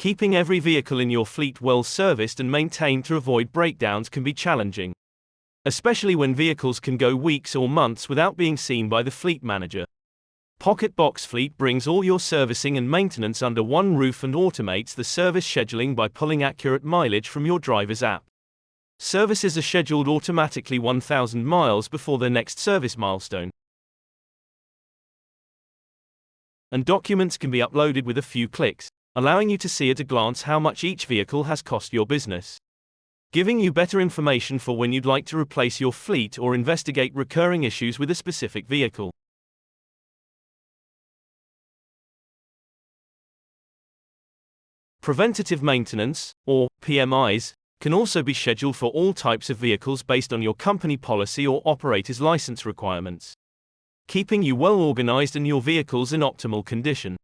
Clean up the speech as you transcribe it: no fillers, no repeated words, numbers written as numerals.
Keeping every vehicle in your fleet well serviced and maintained to avoid breakdowns can be challenging, especially when vehicles can go weeks or months without being seen by the fleet manager. Pocket Box Fleet brings all your servicing and maintenance under one roof and automates the service scheduling by pulling accurate mileage from your driver's app. Services are scheduled automatically 1,000 miles before their next service milestone, and documents can be uploaded with a few clicks, allowing you to see at a glance how much each vehicle has cost your business, giving you better information for when you'd like to replace your fleet or investigate recurring issues with a specific vehicle. Preventative maintenance, or PMIs, can also be scheduled for all types of vehicles based on your company policy or operator's license requirements, keeping you well organized and your vehicles in optimal condition.